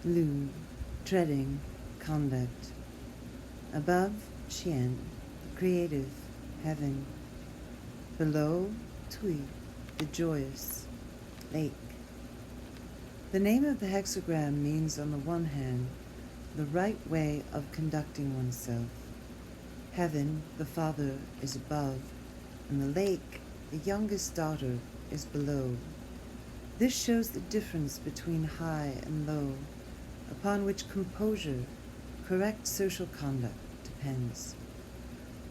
Lu, treading, conduct. Above, Qian, creative, heaven. Below, Tui, the joyous, lake. The name of the hexagram means, on the one hand, the right way of conducting oneself. Heaven, the father, is above, and the lake, the youngest daughter, is below. This shows the difference between high and low, upon which composure, correct social conduct, depends.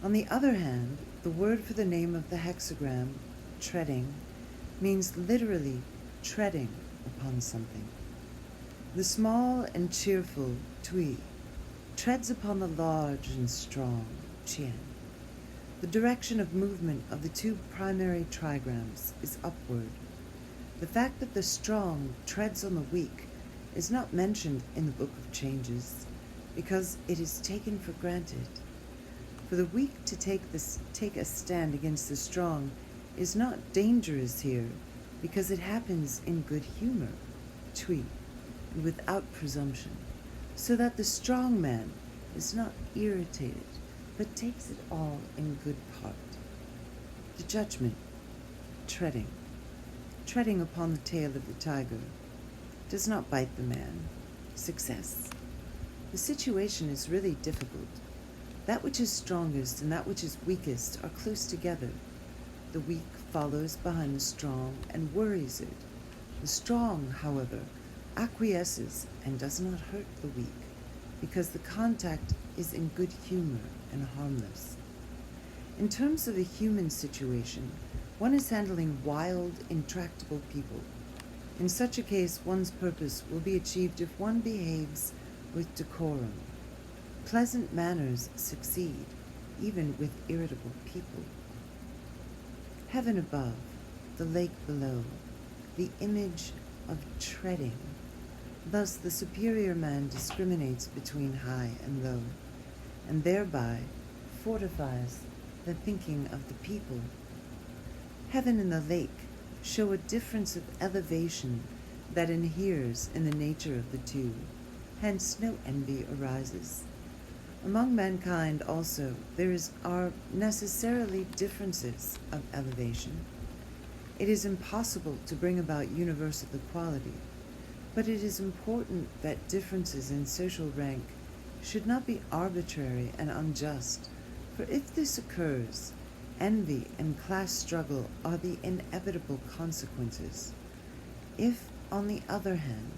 On the other hand, the word for the name of the hexagram, treading, means literally treading upon something. The small and cheerful Tui treads upon the large and strong Qian. The direction of movement of the two primary trigrams is upward. The fact that the strong treads on the weak is not mentioned in the Book of Changes because it is taken for granted. For the weak to take a stand against the strong is not dangerous here because it happens in good humor, Tui, and without presumption, so that the strong man is not irritated, but takes it all in good part. The judgment, treading upon the tail of the tiger, does not bite the man. Success. The situation is really difficult. That which is strongest and that which is weakest are close together. The weak follows behind the strong and worries it. The strong, however, acquiesces and does not hurt the weak, because the contact is in good humor and harmless. In terms of a human situation, one is handling wild, intractable people. In such a case, one's purpose will be achieved if one behaves with decorum. Pleasant manners succeed, even with irritable people. Heaven above, the lake below, the image of treading. Thus the superior man discriminates between high and low, and thereby fortifies the thinking of the people. Heaven and the lake show a difference of elevation that inheres in the nature of the two, hence no envy arises. Among mankind also are necessarily differences of elevation. It is impossible to bring about universal equality, but it is important that differences in social rank should not be arbitrary and unjust, for if this occurs, envy and class struggle are the inevitable consequences. If, on the other hand,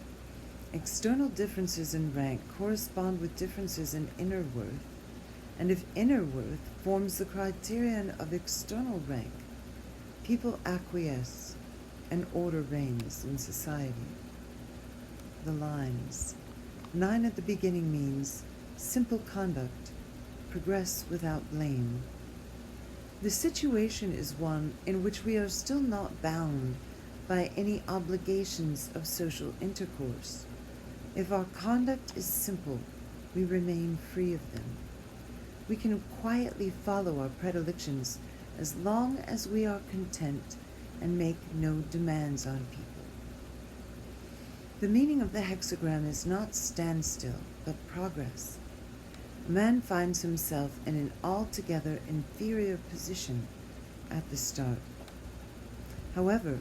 external differences in rank correspond with differences in inner worth, and if inner worth forms the criterion of external rank, people acquiesce and order reigns in society. The lines. 9 at the beginning means simple conduct, progress without blame. The situation is one in which we are still not bound by any obligations of social intercourse. If our conduct is simple, we remain free of them. We can quietly follow our predilections as long as we are content and make no demands on people. The meaning of the hexagram is not standstill, but progress. A man finds himself in an altogether inferior position at the start. However,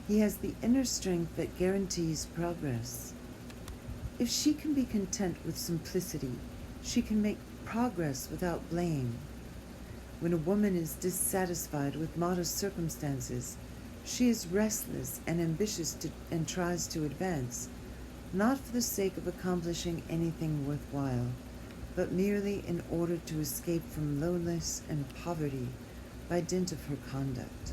he has the inner strength that guarantees progress. If she can be content with simplicity, she can make progress without blame. When a woman is dissatisfied with modest circumstances, she is restless and ambitious and tries to advance, not for the sake of accomplishing anything worthwhile, but merely in order to escape from loneliness and poverty by dint of her conduct.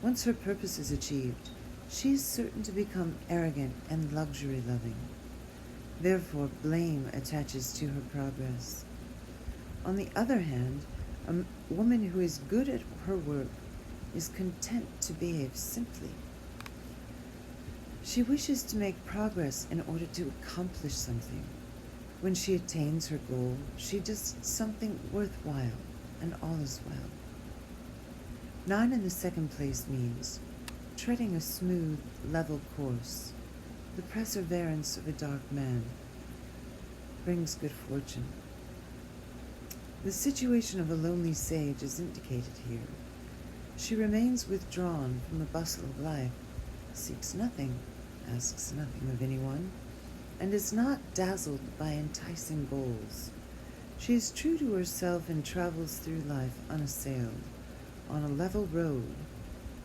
Once her purpose is achieved, she is certain to become arrogant and luxury-loving. Therefore, blame attaches to her progress. On the other hand, a woman who is good at her work is content to behave simply. She wishes to make progress in order to accomplish something. When she attains her goal, she does something worthwhile, and all is well. 9 in the second place means treading a smooth, level course. the perseverance of a dark man brings good fortune. The situation of a lonely sage is indicated here. She remains withdrawn from the bustle of life, seeks nothing, asks nothing of anyone, and is not dazzled by enticing goals. She is true to herself and travels through life unassailed, on a level road,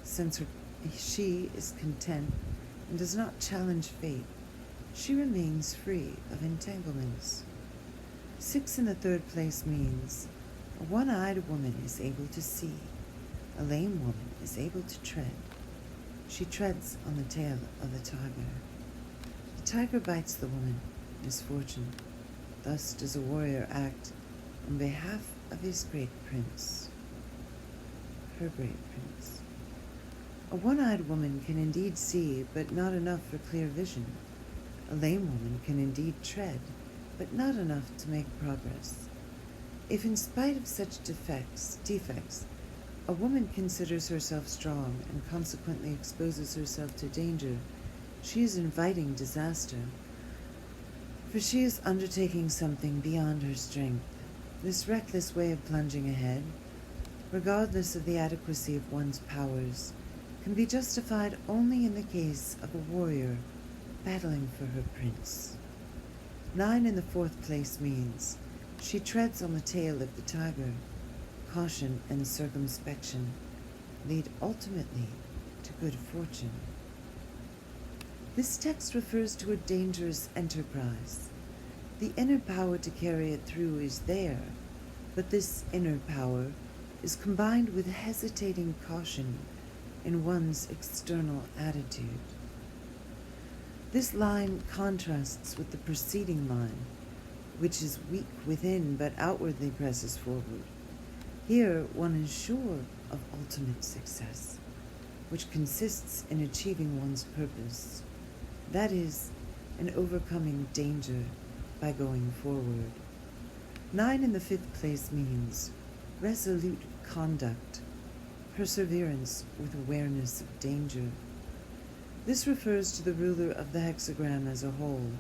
since she is content and does not challenge fate. She remains free of entanglements. 6 in the third place means a one-eyed woman is able to see, a lame woman is able to tread. She treads on the tail of the tiger. The tiger bites the woman, misfortune. Thus does a warrior act on behalf of his great prince, her great prince. A one-eyed woman can indeed see, but not enough for clear vision. A lame woman can indeed tread, but not enough to make progress. If in spite of such defects, a woman considers herself strong and consequently exposes herself to danger, she is inviting disaster, for she is undertaking something beyond her strength. This reckless way of plunging ahead, regardless of the adequacy of one's powers, can be justified only in the case of a warrior battling for her prince. 9 in the fourth place means she treads on the tail of the tiger. Caution and circumspection lead ultimately to good fortune. This text refers to a dangerous enterprise. The inner power to carry it through is there, but this inner power is combined with hesitating caution in one's external attitude. This line contrasts with the preceding line, which is weak within but outwardly presses forward. Here one is sure of ultimate success, which consists in achieving one's purpose, that is, in overcoming danger by going forward. 9 in the fifth place means resolute conduct, perseverance with awareness of danger. This refers to the ruler of the hexagram as a whole.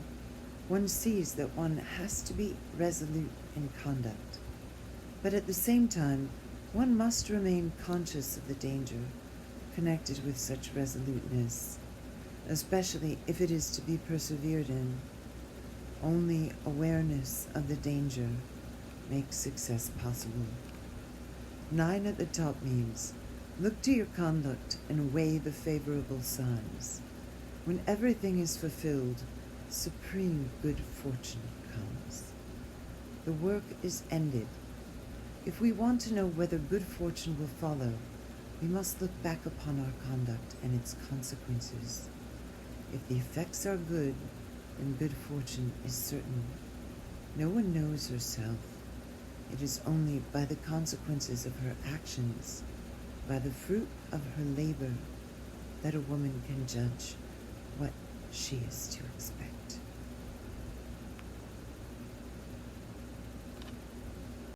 One sees that one has to be resolute in conduct, but at the same time, one must remain conscious of the danger connected with such resoluteness, especially if it is to be persevered in. Only awareness of the danger makes success possible. 9 at the top means look to your conduct and weigh the favorable signs. When everything is fulfilled, supreme good fortune comes. The work is ended. If we want to know whether good fortune will follow, we must look back upon our conduct and its consequences. If the effects are good, then good fortune is certain. No one knows herself. It is only by the consequences of her actions, by the fruit of her labor, that a woman can judge what she is to expect.